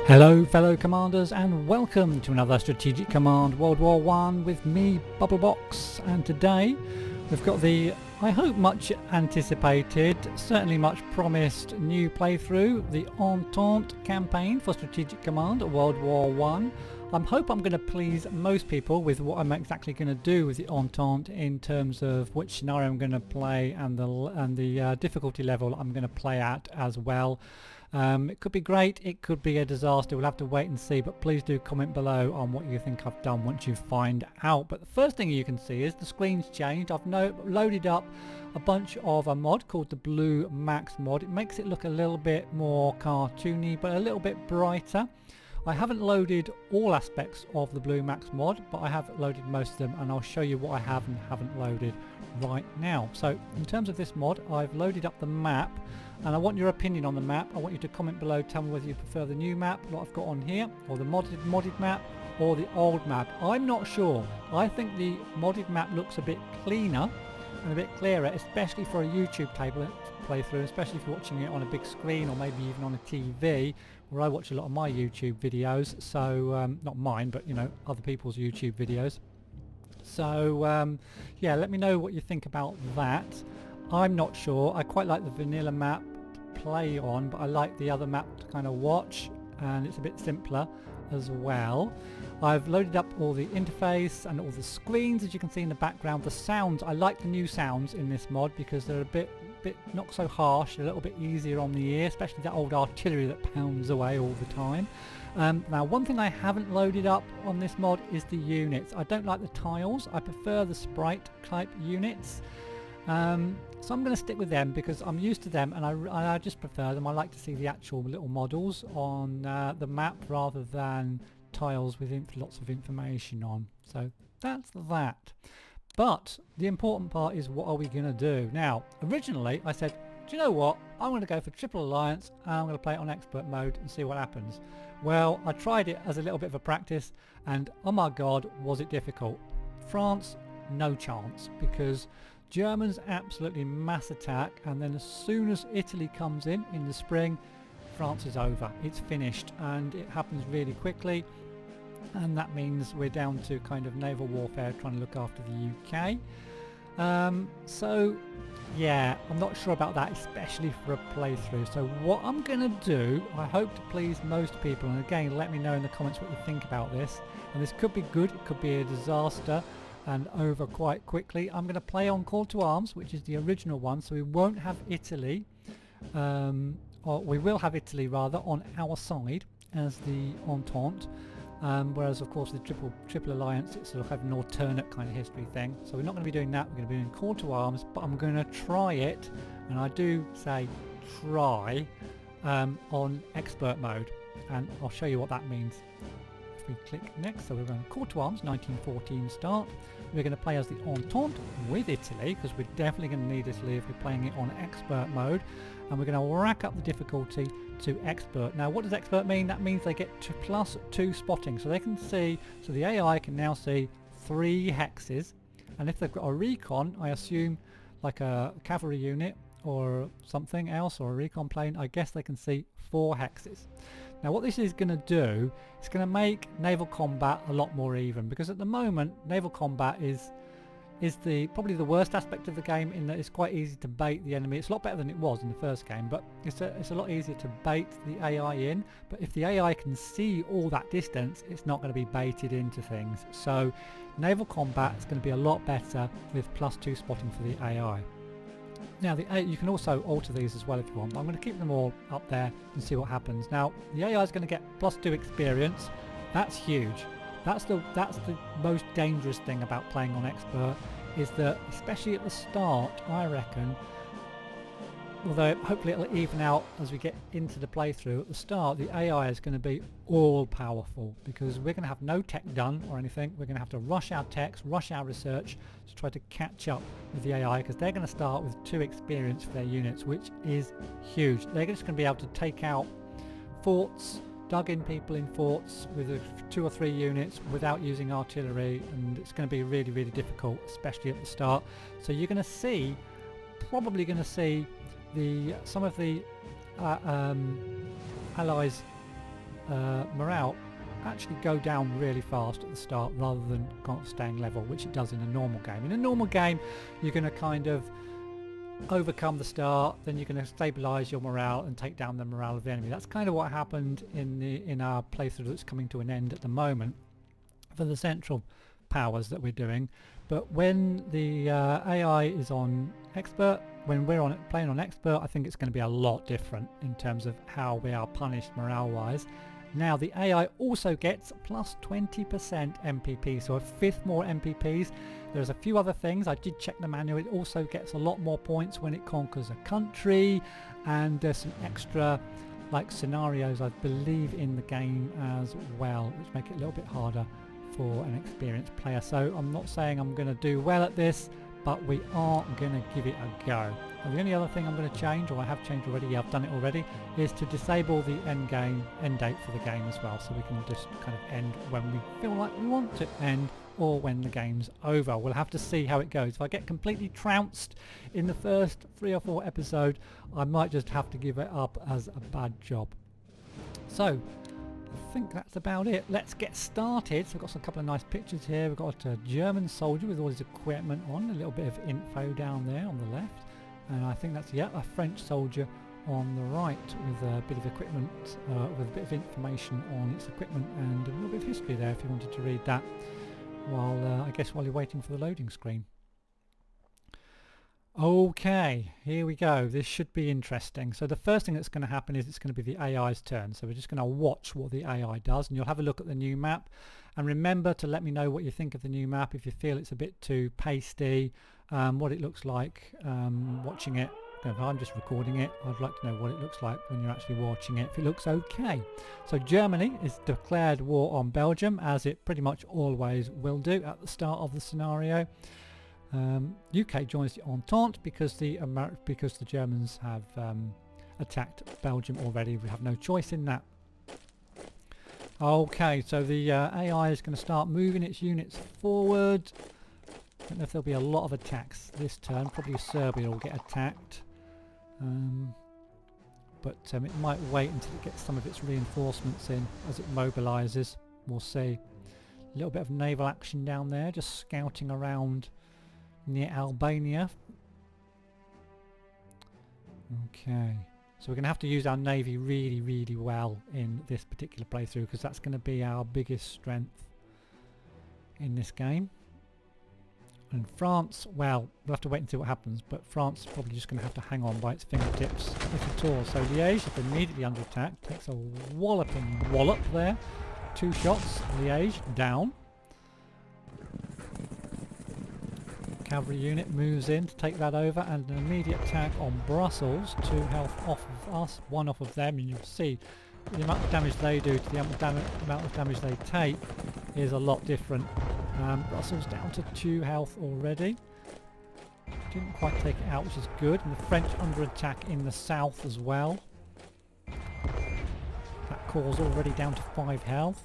Hello fellow commanders and welcome to another Strategic Command World War One with me, Bubblebox, and today we've got the, I hope much anticipated, certainly much promised new playthrough, the Entente campaign for Strategic Command World War One. I hope I'm going to please most people with what I'm exactly going to do with the Entente in terms of which scenario I'm going to play and the difficulty level I'm going to play at as well. It could be great, it could be a disaster, we'll have to wait and see, but please do comment below on what you think I've done once you find out. But the first thing you can see is the screen's changed. I've loaded up a bunch of a mod called the Blue Max mod. It makes it look a little bit more cartoony but a little bit brighter. I haven't loaded all aspects of the Blue Max mod, but I have loaded most of them, and I'll show you what I have and haven't loaded right now. So in terms of this mod, I've loaded up the map, and I want your opinion on the map. I want you to comment below, tell me whether you prefer the new map, what I've got on here, or the modded map, or the old map. I'm not sure. I think the modded map looks a bit cleaner and a bit clearer, especially for a YouTube playthrough, especially if you're watching it on a big screen or maybe even on a TV, where I watch a lot of my YouTube videos. So not mine, but you know, other people's YouTube videos. So yeah, let me know what you think about that. I'm not sure. I quite like the vanilla map to play on, but I like the other map to kind of watch, and it's a bit simpler as well. I've loaded up all the interface and all the screens, as you can see in the background. The sounds, I like the new sounds in this mod because they're a bit not so harsh, a little bit easier on the ear, especially that old artillery that pounds away all the time. Now one thing I haven't loaded up on this mod is the units. I don't like the tiles, I prefer the sprite type units. So I'm going to stick with them because I'm used to them, and I just prefer them. I like to see the actual little models on the map rather than tiles with lots of information on. So that's that. But the important part is, what are we going to do? Now, originally I said, do you know what? I'm going to go for Triple Alliance and I'm going to play it on expert mode and see what happens. Well, I tried it as a little bit of a practice, and oh my god, was it difficult. France, no chance, because Germans absolutely mass attack, and then as soon as Italy comes in the spring, France is over. It's finished, and it happens really quickly, and that means we're down to kind of naval warfare trying to look after the UK. So yeah, I'm not sure about that, especially for a playthrough. So what I'm gonna do, I hope to please most people, and again let me know in the comments what you think about this, and this could be good, it could be a disaster and over quite quickly. I'm going to play on Call to Arms, which is the original one, so we won't have Italy, or we will have Italy rather, on our side as the Entente, whereas of course the Triple Alliance, it's sort of an alternate kind of history thing. So we're not going to be doing that, we're going to be doing Call to Arms, but I'm going to try it, and I do say try, on expert mode, and I'll show you what that means. We click next, so we're going to Call to Arms 1914 start. We're going to play as the Entente with Italy, because we're definitely going to need Italy if we're playing it on expert mode, and we're going to rack up the difficulty to expert. Now what does expert mean? That means they get to +2 spotting, so they can see, so the AI can now see 3 hexes, and if they've got a recon, I assume like a cavalry unit or something else, or a recon plane, I guess they can see 4 hexes. Now what this is going to do, it's going to make naval combat a lot more even, because at the moment naval combat is probably the worst aspect of the game, in that it's quite easy to bait the enemy. It's a lot better than it was in the first game, but it's a lot easier to bait the AI in. But if the AI can see all that distance, it's not going to be baited into things. So naval combat is going to be a lot better with +2 spotting for the AI. Now you can also alter these as well if you want, but I'm going to keep them all up there and see what happens. Now the AI is going to get +2 experience. That's huge. That's the most dangerous thing about playing on expert, is that especially at the start, I reckon, although hopefully it'll even out as we get into the playthrough, at the start the AI is going to be all powerful, because we're going to have no tech done or anything. We're going to have to rush our techs, rush our research to try to catch up with the AI, because they're going to start with 2 experience for their units, which is huge. They're just going to be able to take out forts, dug in people in forts with 2 or 3 units without using artillery, and it's going to be really, really difficult, especially at the start. So you're going to see, probably going to see some of the Allies morale actually go down really fast at the start rather than kind of staying level, which it does in a normal game. In a normal game, you're going to kind of overcome the start, then you're going to stabilize your morale and take down the morale of the enemy. That's kind of what happened in our playthrough that's coming to an end at the moment for the central powers that we're doing. But when the AI is on expert, when we're on playing on expert, I think it's going to be a lot different in terms of how we are punished morale wise. Now the AI also gets plus 20% MPP, so a fifth more MPPs. There's a few other things. I did check the manual. It also gets a lot more points when it conquers a country, and there's some extra like scenarios I believe in the game as well, which make it a little bit harder for an experienced player. So I'm not saying I'm going to do well at this, but we are going to give it a go. And the only other thing I'm going to change, or I have changed already, yeah, I've done it already, is to disable the end date for the game as well, so we can just kind of end when we feel like we want to end, or when the game's over. We'll have to see how it goes. If I get completely trounced in the first 3 or 4 episodes, I might just have to give it up as a bad job. So I think that's about it. Let's get started. So we've got a couple of nice pictures here. We've got a German soldier with all his equipment on, a little bit of info down there on the left, and I think that's, yeah, a French soldier on the right with a bit of equipment, with a bit of information on its equipment and a little bit of history there if you wanted to read that while I guess while you're waiting for the loading screen. Okay, here we go. This should be interesting. So the first thing that's going to happen is it's going to be the AI's turn. So we're just going to watch what the AI does, and you'll have a look at the new map. And remember to let me know what you think of the new map. If you feel it's a bit too pasty, what it looks like watching it. If I'm just recording it, I'd like to know what it looks like when you're actually watching it, if it looks okay. So Germany is declared war on Belgium, as it pretty much always will do at the start of the scenario. UK joins the Entente because the Germans have attacked Belgium already. We have no choice in that. Okay, so the AI is going to start moving its units forward. I don't know if there'll be a lot of attacks this turn. Probably Serbia will get attacked. But it might wait until it gets some of its reinforcements in as it mobilises. We'll see. A little bit of naval action down there, just scouting around near Albania. Okay, so we're going to have to use our navy really well in this particular playthrough, because that's going to be our biggest strength in this game. And France, well, we'll have to wait and see what happens, but France is probably just going to have to hang on by its fingertips, if at all. So Liège is immediately under attack, takes a walloping wallop there. 2 shots, Liège down. Cavalry unit moves in to take that over, and an immediate attack on Brussels. 2 health off of us, 1 off of them, and you'll see the amount of damage they do to the amount of damage they take is a lot different. Brussels down to 2 health already. Didn't quite take it out, which is good. And the French under attack in the south as well. That corps already down to 5 health.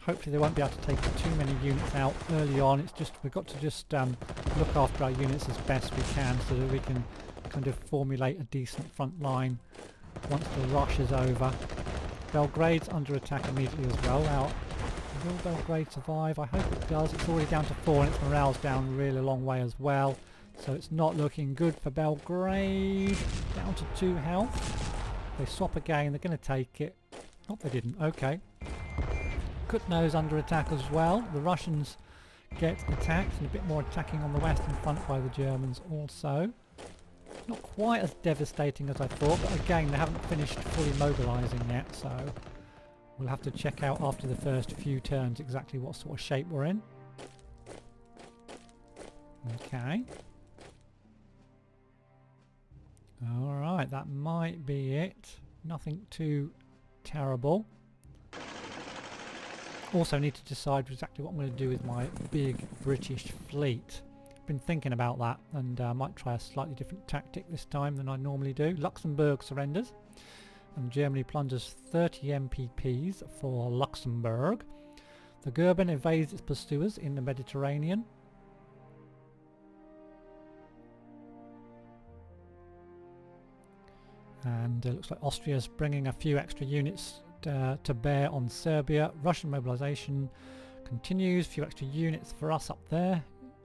Hopefully they won't be able to take too many units out early on. It's just we've got to just look after our units as best we can, so that we can kind of formulate a decent front line once the rush is over. Belgrade's under attack immediately as well. Now, will Belgrade survive? I hope it does. It's already down to 4 and its morale's down really a long way as well. So it's not looking good for Belgrade. Down to 2 health. They swap again. They're going to take it. Oh, they didn't. Okay. Kutno's under attack as well. The Russians get attacked, and a bit more attacking on the western front by the Germans also. Not quite as devastating as I thought, but again they haven't finished fully mobilising yet, so we'll have to check out after the first few turns exactly what sort of shape we're in. Okay. Alright, that might be it. Nothing too terrible. Also need to decide exactly what I'm going to do with my big British fleet. Been thinking about that, and I might try a slightly different tactic this time than I normally do. Luxembourg surrenders, and Germany plunders 30 MPPs for Luxembourg. The Goeben evades its pursuers in the Mediterranean. And it looks like Austria's bringing a few extra units to bear on Serbia. Russian mobilization continues. A few extra units for us up there.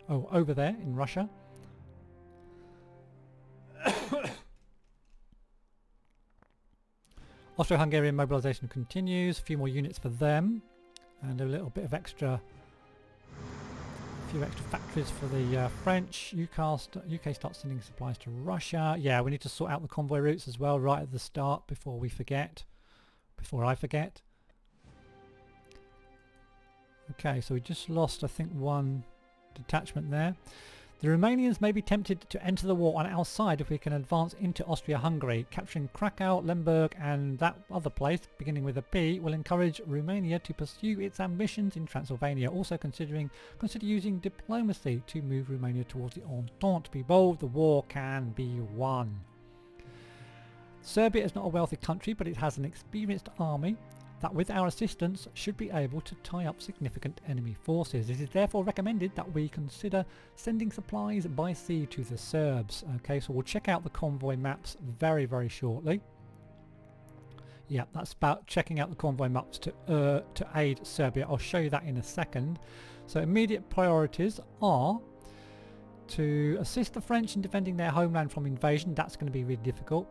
Oh, over there in Russia. Austro-Hungarian mobilization continues. A few more units for them. And a little bit of extra... A few extra factories for the French. UK starts sending supplies to Russia. Yeah, we need to sort out the convoy routes as well right at the start before we forget. Before I forget. Okay, so we just lost, I think, one detachment there. The Romanians may be tempted to enter the war on our side if we can advance into Austria-Hungary. Capturing Krakow, Lemberg and that other place, beginning with a P, will encourage Romania to pursue its ambitions in Transylvania. Also consider using diplomacy to move Romania towards the Entente. Be bold, the war can be won. Serbia is not a wealthy country, but it has an experienced army that with our assistance should be able to tie up significant enemy forces. It is therefore recommended that we consider sending supplies by sea to the Serbs. Okay, so we'll check out the convoy maps very, very shortly. Yeah, that's about checking out the convoy maps to aid Serbia. I'll show you that in a second. So immediate priorities are to assist the French in defending their homeland from invasion. That's going to be really difficult.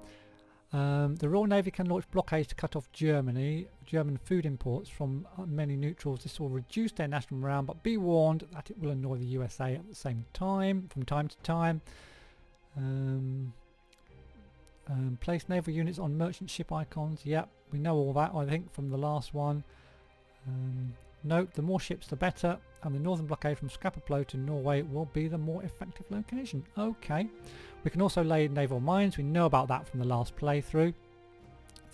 The Royal Navy can launch blockades to cut off German food imports from many neutrals. This will reduce their national morale, but be warned that it will annoy the USA at the same time, from time to time. Place naval units on merchant ship icons. Yep, we know all that, I think, from the last one. Note, the more ships the better, and the northern blockade from Scapaplo to Norway will be the more effective location. Okay. We can also lay naval mines. We know about that from the last playthrough.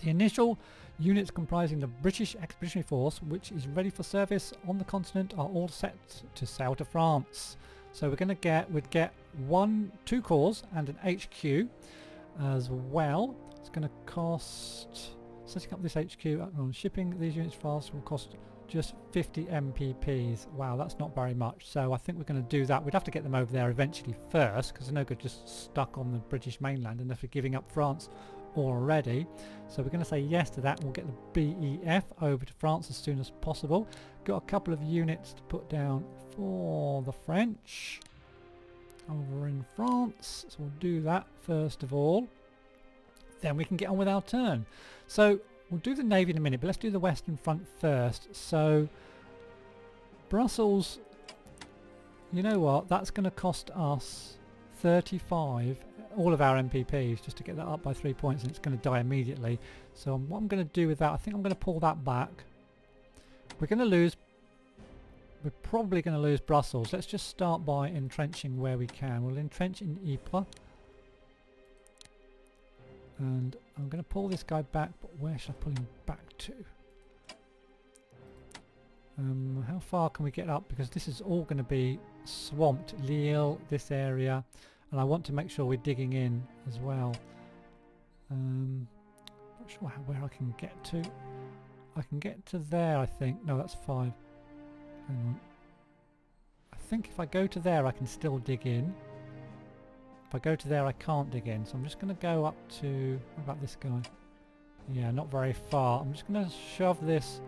The initial units comprising the British Expeditionary Force, which is ready for service on the continent, are all set to sail to France. So we'd get 2 corps and an HQ as well. It's going to cost, setting up this HQ and shipping these units fast will cost just 50 MPPs. Wow, that's not very much. So I think we're going to do that. We'd have to get them over there eventually first, because they're no good just stuck on the British mainland unless we're giving up France already. So we're going to say yes to that. We'll get the BEF over to France as soon as possible. Got a couple of units to put down for the French over in France. So we'll do that first of all. Then we can get on with our turn. So we'll do the Navy in a minute, but let's do the Western Front first. So Brussels, you know what, that's going to cost us 35, all of our MPPs, just to get that up by 3 points, and it's going to die immediately. So what I'm going to do with that, I think I'm going to pull that back. We're probably going to lose Brussels. Let's just start by entrenching where we can. We'll entrench in Ypres. And I'm going to pull this guy back, but where should I pull him back to? How far can we get up? Because this is all going to be swamped. Lille, this area. And I want to make sure we're digging in as well. Not sure where I can get to. I can get to there, I think. No, that's 5. Hang on. I think if I go to there, I can still dig in. If I go to there, I can't dig in, so I'm just going to go up to... What about this guy? Yeah, not very far. I'm just going to shove this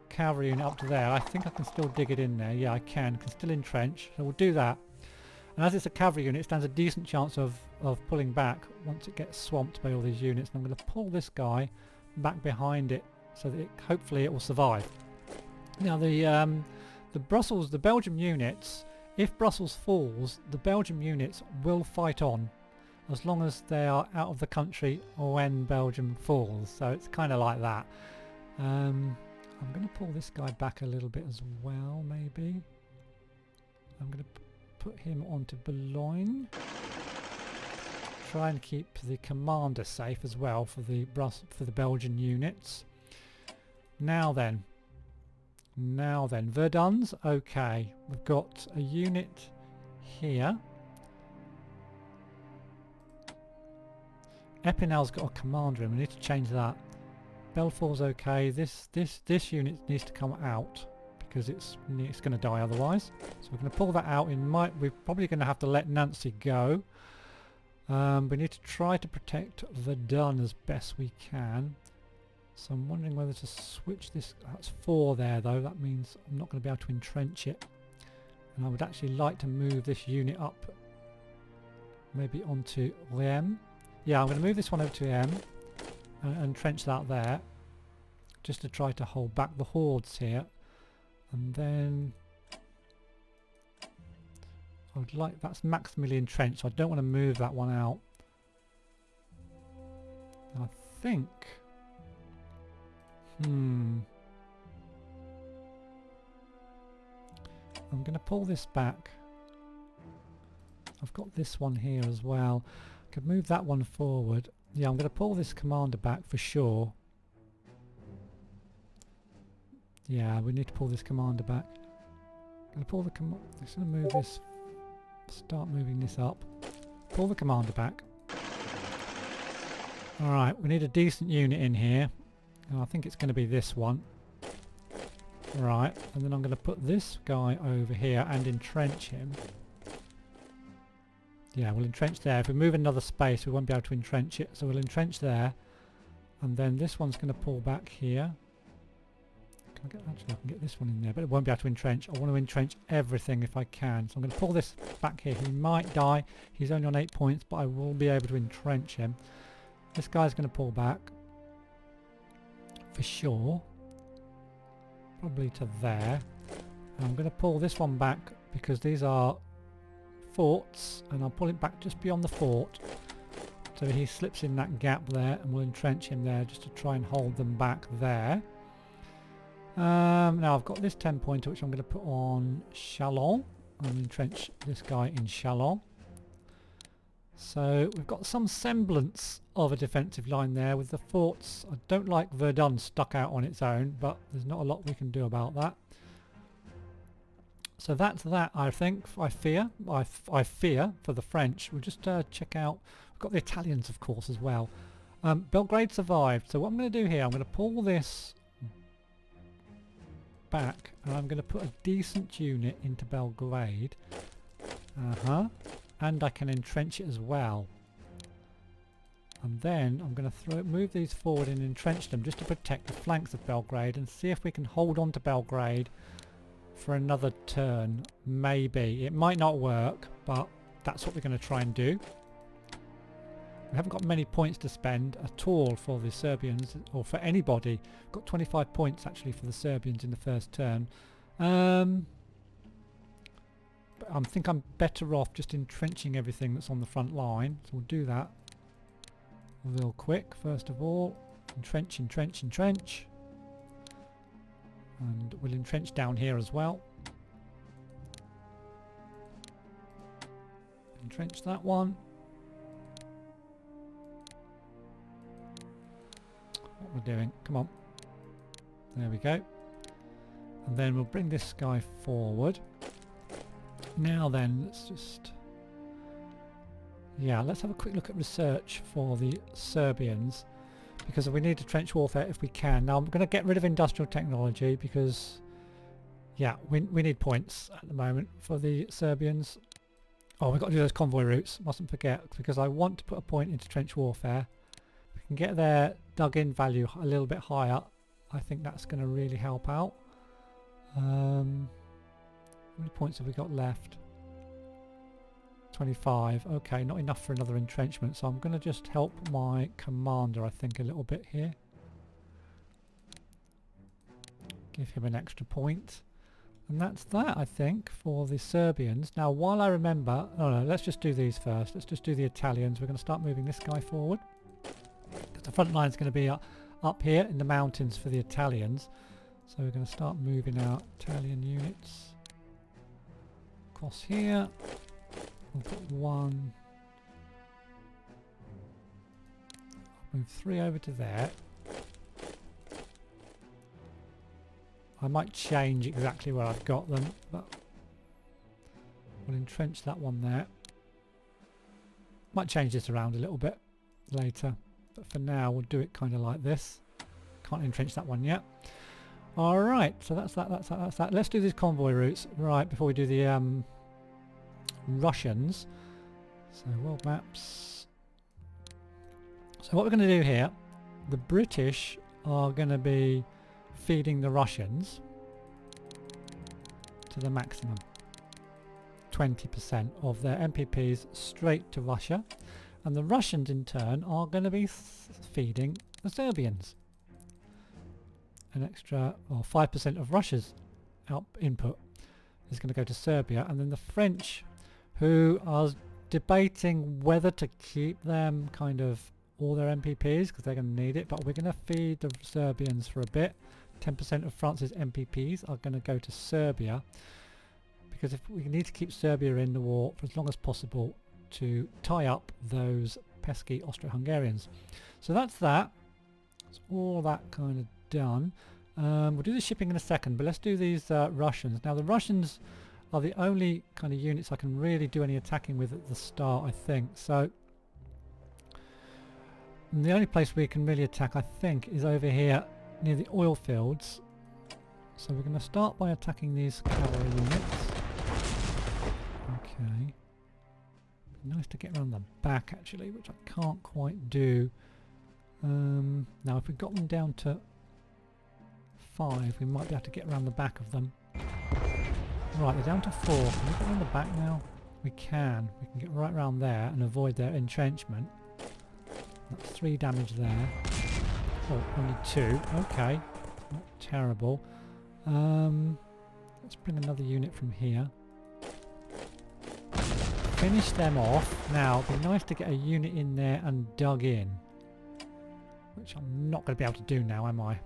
cavalry unit up to there. I think I can still dig it in there. Yeah, I can still entrench, so we'll do that. And as it's a cavalry unit, it stands a decent chance of pulling back once it gets swamped by all these units. And I'm going to pull this guy back behind it so that hopefully it will survive. Now the Belgium units... If Brussels falls, the Belgium units will fight on as long as they are out of the country when Belgium falls. So it's kind of like that. I'm going to pull this guy back a little bit as well, maybe. I'm going to put him onto Boulogne. Try and keep the commander safe as well for the Belgian units. Now then, Verdun's okay. We've got a unit here. Epinal's got a commander in. We need to change that. Belfort's okay. This unit needs to come out because it's going to die otherwise. So we're going to pull that out. We're probably going to have to let Nancy go. We need to try to protect Verdun as best we can. So I'm wondering whether to switch this. That's 4 there though. That means I'm not going to be able to entrench it. And I would actually like to move this unit up. Maybe onto Riem. Yeah, I'm going to move this one over to Riem. And entrench that there. Just to try to hold back the hordes here. And then I would like, that's maximally entrenched, so I don't want to move that one out. I think I'm going to pull this back. I've got this one here as well. I could move that one forward. Yeah, I'm going to pull this commander back for sure. Yeah, we need to pull this commander back. I'm going to pull the commander. I'm just going to move this. Start moving this up. Pull the commander back. Alright, we need a decent unit in here. And I think it's going to be this one. Right, and then I'm going to put this guy over here and entrench him. Yeah, we'll entrench there. If we move another space, we won't be able to entrench it. So we'll entrench there. And then this one's going to pull back here. Actually, I can get this one in there, but it won't be able to entrench. I want to entrench everything if I can. So I'm going to pull this back here. He might die. He's only on 8 points, but I will be able to entrench him. This guy's going to pull back. For sure. Probably to there. And I'm going to pull this one back because these are forts. And I'll pull it back just beyond the fort. So he slips in that gap there and we'll entrench him there just to try and hold them back there. Now I've got this 10 pointer which I'm going to put on Chalon. I'm going to entrench this guy in Chalon. So we've got some semblance of a defensive line there with the forts. I don't like Verdun stuck out on its own, but there's not a lot we can do about that. So that's that, I think. I fear for the French. We'll just check out. We've got the Italians, of course, as well. Belgrade survived. So what I'm going to do here, I'm going to pull this back and I'm going to put a decent unit into Belgrade. And I can entrench it as well. And then I'm going to move these forward and entrench them just to protect the flanks of Belgrade and see if we can hold on to Belgrade for another turn. Maybe. It might not work, but that's what we're going to try and do. We haven't got many points to spend at all for the Serbians, or for anybody. We've got 25 points actually for the Serbians in the first turn. But I think I'm better off just entrenching everything that's on the front line. So we'll do that real quick. First of all, entrench, entrench, entrench. And we'll entrench down here as well. Entrench that one. What we're doing, come on. There we go. And then we'll bring this guy forward. Now then, let's just... Yeah, let's have a quick look at research for the Serbians. Because we need to trench warfare if we can. Now I'm going to get rid of industrial technology because... Yeah, we need points at the moment for the Serbians. Oh, we've got to do those convoy routes. Mustn't forget, because I want to put a point into trench warfare. If we can get their dug-in value a little bit higher, I think that's going to really help out. How many points have we got left? 25. Okay, not enough for another entrenchment, so I'm going to just help my commander, I think, a little bit here. Give him an extra point. And that's that, I think, for the Serbians. Now, while I remember... Oh no, let's just do these first. Let's just do the Italians. We're going to start moving this guy forward. Because the front line's going to be up here in the mountains for the Italians. So we're going to start moving our Italian units across here. We'll put one. I'll move 3 over to there. I might change exactly where I've got them, but we'll entrench that one there. Might change this around a little bit later, but for now we'll do it kind of like this. Can't entrench that one yet. Alright, so that's that. Let's do these convoy routes right before we do the Russians. So world maps, So what we're going to do here, the British are going to be feeding the Russians to the maximum. 20% of their MPPs straight to Russia, and the Russians in turn are going to be feeding the Serbians. An extra, or 5% of Russia's input is going to go to Serbia, and then the French, who are debating whether to keep them kind of all their MPPs because they're going to need it, but we're going to feed the Serbians for a bit. 10% of France's MPPs are going to go to Serbia, because if we need to keep Serbia in the war for as long as possible to tie up those pesky Austro-Hungarians. So that's that. It's all that kind of done. We'll do the shipping in a second, but let's do these Russians. Now the Russians are the only kind of units I can really do any attacking with at the start, I think. So the only place we can really attack, I think, is over here near the oil fields. So we're going to start by attacking these cavalry units. Okay. Nice to get around the back actually, which I can't quite do. Now if we got them down to 5, we might be able to get around the back of them. Right, they're down to 4. Can we get around the back now? We can. We can get right around there and avoid their entrenchment. That's 3 damage there. Oh, only 2. Okay. Not terrible. Let's bring another unit from here. Finish them off. Now, it'd be nice to get a unit in there and dug in. Which I'm not going to be able to do now, am I?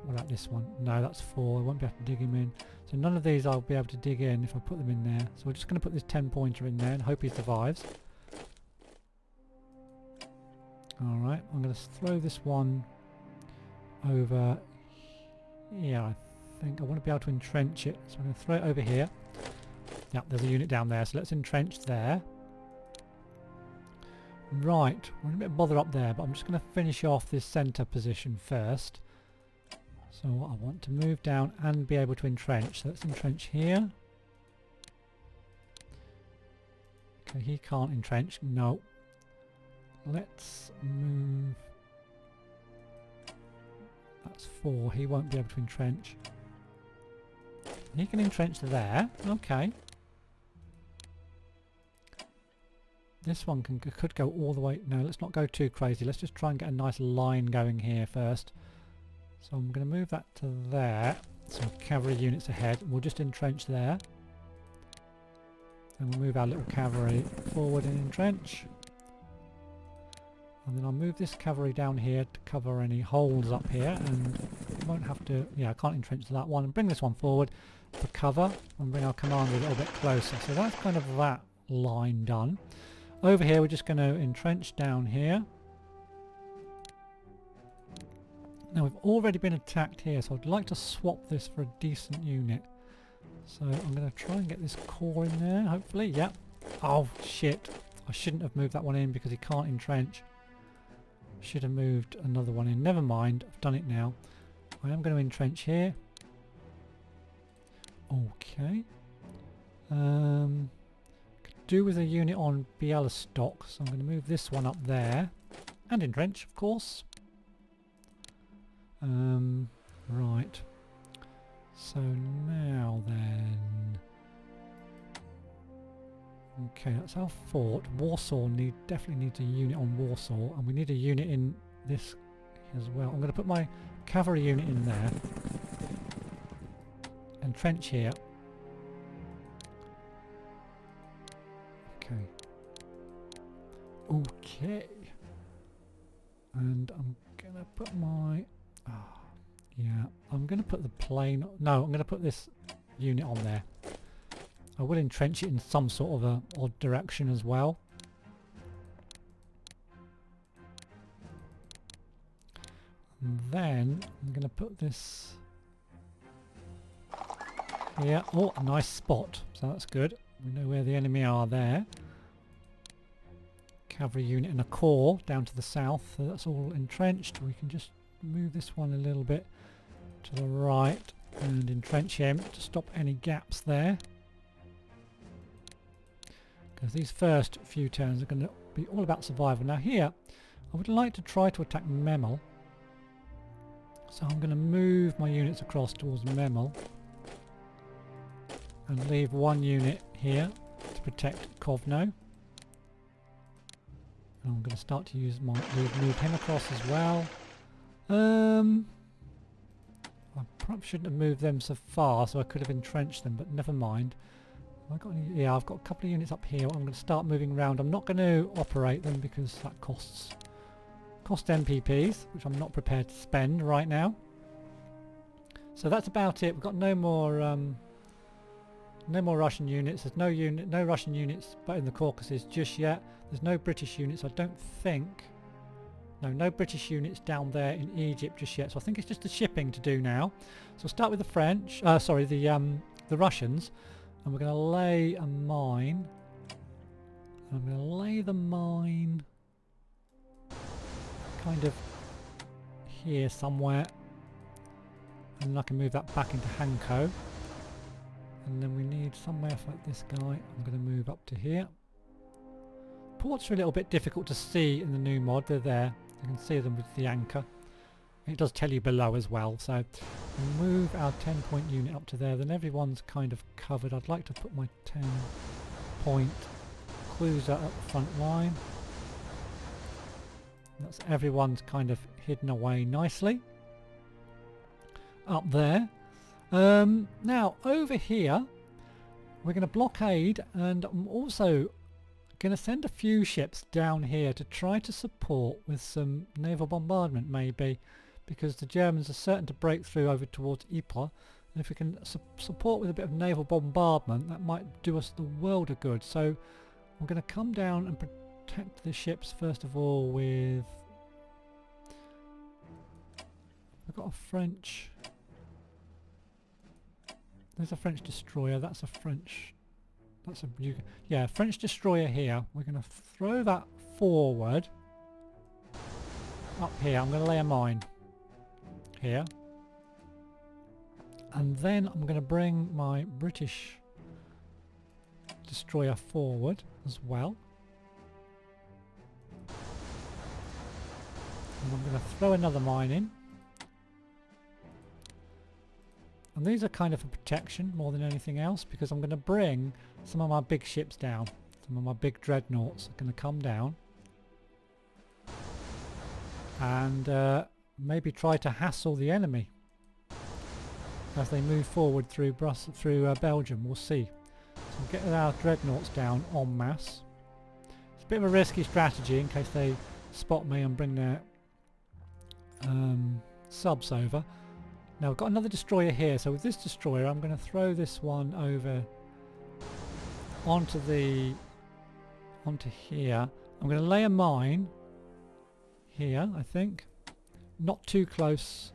What about this one? No, that's 4. I won't be able to dig him in. So none of these I'll be able to dig in if I put them in there. So we're just going to put this 10-pointer in there and hope he survives. Alright, I'm going to throw this one over here. I think I want to be able to entrench it. So I'm going to throw it over here. Yep, there's a unit down there. So let's entrench there. Right, we're a bit bother up there, but I'm just going to finish off this centre position first. So I want to move down and be able to entrench. So let's entrench here. Okay, he can't entrench. No. Let's move. That's 4. He won't be able to entrench. He can entrench there. Okay. This one could go all the way. No, let's not go too crazy. Let's just try and get a nice line going here first. So I'm going to move that to there. Some cavalry units ahead. We'll just entrench there. And we'll move our little cavalry forward and entrench. And then I'll move this cavalry down here to cover any holes up here, and won't have to, yeah, I can't entrench to that one, and bring this one forward for cover and bring our commander a little bit closer. So that's kind of that line done. Over here we're just going to entrench down here. Now we've already been attacked here, so I'd like to swap this for a decent unit. So I'm going to try and get this core in there, hopefully. Yep. Oh shit, I shouldn't have moved that one in because he can't entrench. Should have moved another one in. Never mind, I've done it now. I am going to entrench here. Okay. Could do with a unit on Bialystok, so I'm going to move this one up there. And entrench, of course. Right. So now then... Okay, that's our fort. Warsaw definitely needs a unit on Warsaw, and we need a unit in this as well. I'm going to put my cavalry unit in there. Entrench here. Okay. Okay. And I'm going to put my... yeah, I'm going to put the plane... No, I'm going to put this unit on there. I will entrench it in some sort of a odd direction as well. And then I'm going to put this here. Oh, a nice spot. So that's good. We know where the enemy are there. Cavalry unit and a corps down to the south. So that's all entrenched. We can just move this one a little bit to the right and entrench him to stop any gaps there. Because these first few turns are going to be all about survival. Now here, I would like to try to attack Memel. So I'm going to move my units across towards Memel and leave one unit here to protect Kovno. And I'm going to start to use move him across as well. I probably shouldn't have moved them so far, so I could have entrenched them, but never mind. Have I got any? Yeah, I've got a couple of units up here. I'm going to start moving around. I'm not going to operate them because that costs MPPs, which I'm not prepared to spend right now. So that's about it. We've got no more Russian units. There's no Russian units but in the Caucasus just yet. There's no British units, I don't think. No British units down there in Egypt just yet. So I think it's just the shipping to do now. So we'll start with the French. Sorry, the Russians, and we're going to lay a mine. I'm going to lay the mine kind of here somewhere, and then I can move that back into Hanko. And then we need somewhere for this guy. I'm going to move up to here. Ports are a little bit difficult to see in the new mod. They're there. You can see them with the anchor. It does tell you below as well. So we'll move our 10-point unit up to there. Then everyone's kind of covered. I'd like to put my 10-point cruiser at the front line. That's everyone's kind of hidden away nicely up there. Now over here we're going to blockade, and I'm also going to send a few ships down here to try to support with some naval bombardment maybe, because the Germans are certain to break through over towards Ypres, and if we can support with a bit of naval bombardment, that might do us the world of good. So I'm going to come down and protect the ships first of all with... I've got a French... There's a French destroyer. That's a French... That's a... Yeah, French destroyer here. We're going to throw that forward. Up here. I'm going to lay a mine. Here. And then I'm going to bring my British destroyer forward as well. And I'm going to throw another mine in. And these are kind of a protection more than anything else, because I'm going to bring some of my big ships down. Some of my big dreadnoughts are going to come down. And maybe try to hassle the enemy as they move forward through Belgium. We'll see. So we'll get our dreadnoughts down en masse. It's a bit of a risky strategy in case they spot me and bring their subs over. Now we've got another destroyer here, so with this destroyer I'm going to throw this one over onto here. I'm going to lay a mine here, I think. Not too close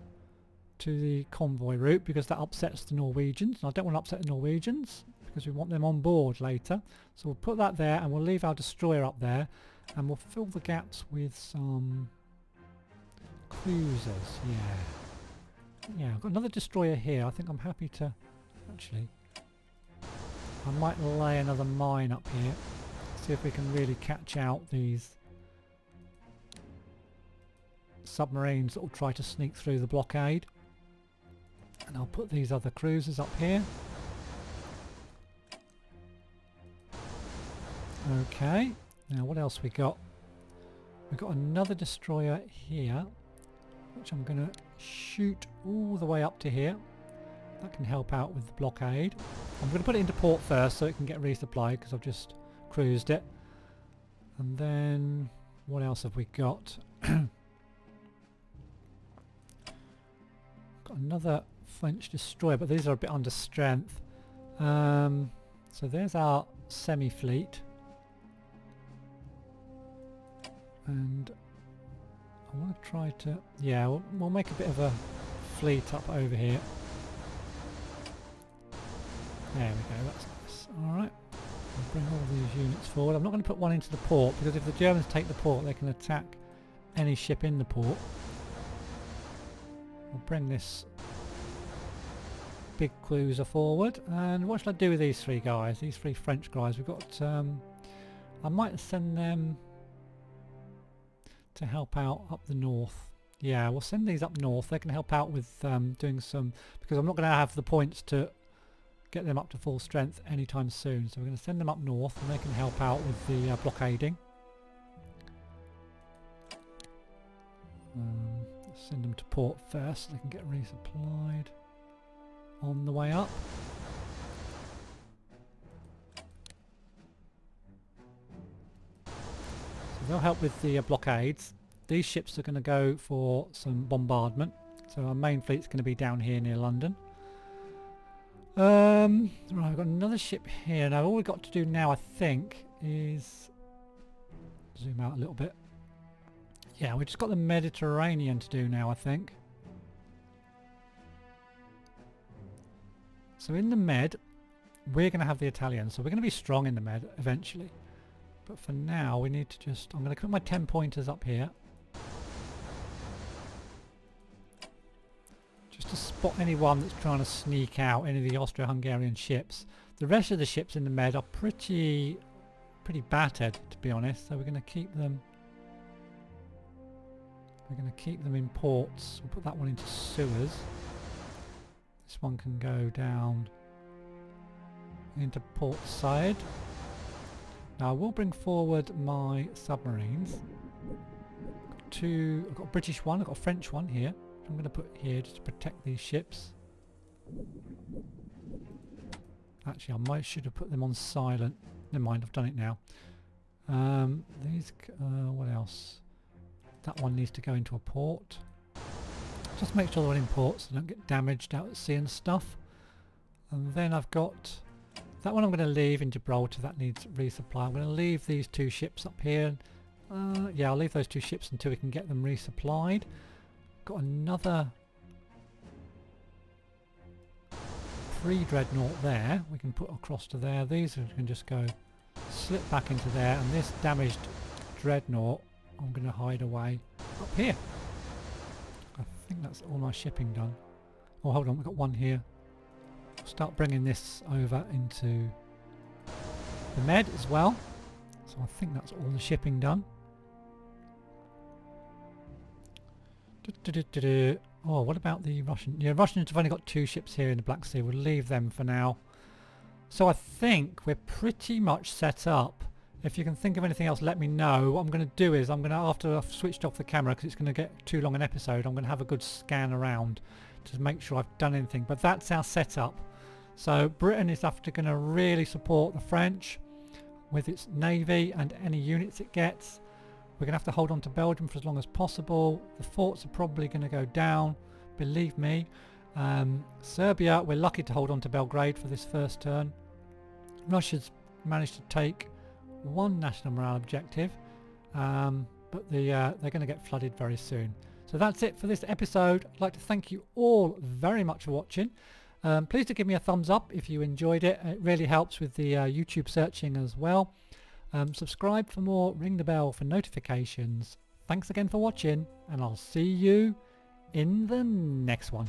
to the convoy route because that upsets the Norwegians, and I don't want to upset the Norwegians because we want them on board later. So we'll put that there and we'll leave our destroyer up there, and we'll fill the gaps with some cruisers. Yeah, I've got another destroyer here. I think I'm happy to... Actually, I might lay another mine up here. See if we can really catch out these submarines that will try to sneak through the blockade. And I'll put these other cruisers up here. Okay, now what else we got? We've got another destroyer here, which I'm going to shoot all the way up to here. That can help out with the blockade. I'm going to put it into port first so it can get resupplied because I've just cruised it. And then what else have we got? Got another French destroyer, but these are a bit under strength. So there's our semi-fleet. And I want to try to... Yeah, we'll make a bit of a fleet up over here. There we go, that's nice. Alright, I'll bring all these units forward. I'm not going to put one into the port, because if the Germans take the port, they can attack any ship in the port. I'll bring this big cruiser forward. And what shall I do with these three guys? These three French guys. We've got... I might send them... to help out up the north. Yeah, we'll send these up north. They can help out with doing some, because I'm not going to have the points to get them up to full strength anytime soon. So we're going to send them up north and they can help out with the blockading. Let's send them to port first so they can get resupplied on the way up. So they'll help with the blockades. These ships are going to go for some bombardment. So our main fleet's going to be down here near London. Right, I've got another ship here. Now all we've got to do now, I think, is zoom out a little bit. Yeah, we've just got the Mediterranean to do now, I think. So in the Med, we're going to have the Italians. So we're going to be strong in the Med eventually. But for now, we need to just... I'm going to put my 10 pointers up here. Just to spot anyone that's trying to sneak out, any of the Austro-Hungarian ships. The rest of the ships in the Med are pretty battered, to be honest. So we're going to keep them... We're going to keep them in ports. We'll put that one into sewers. This one can go down into port side. Now I will bring forward my submarines. I've got a British one, I've got a French one here. I'm going to put here just to protect these ships. Actually, I should have put them on silent. Never mind, I've done it now. What else? That one needs to go into a port. Just make sure they're in ports so they don't get damaged out at sea and stuff. And then I've got that one I'm going to leave in Gibraltar. That needs resupply. I'm going to leave these two ships up here. Yeah, I'll leave those two ships until we can get them resupplied. Got another 3 dreadnought there. We can put across to there. These can just go slip back into there. And this damaged dreadnought I'm going to hide away up here. I think that's all my shipping done. Oh, hold on, we've got one here. I'll start bringing this over into the Med as well. So I think that's all the shipping done. Oh, what about the Russian? Yeah, Russians have only got 2 ships here in the Black Sea. We'll leave them for now. So I think we're pretty much set up. If you can think of anything else, let me know. What I'm going to do is I'm going to, after I've switched off the camera because it's going to get too long an episode, I'm going to have a good scan around to make sure I've done anything. But that's our setup. So Britain is after going to really support the French with its navy and any units it gets. We're going to have to hold on to Belgium for as long as possible. The forts are probably going to go down, believe me. Serbia, we're lucky to hold on to Belgrade for this first turn. Russia's managed to take one national morale objective, but they're going to get flooded very soon. So that's it for this episode. I'd like to thank you all very much for watching. Please do give me a thumbs up if you enjoyed it. It really helps with the YouTube searching as well. Subscribe for more, ring the bell for notifications. Thanks again for watching, and I'll see you in the next one.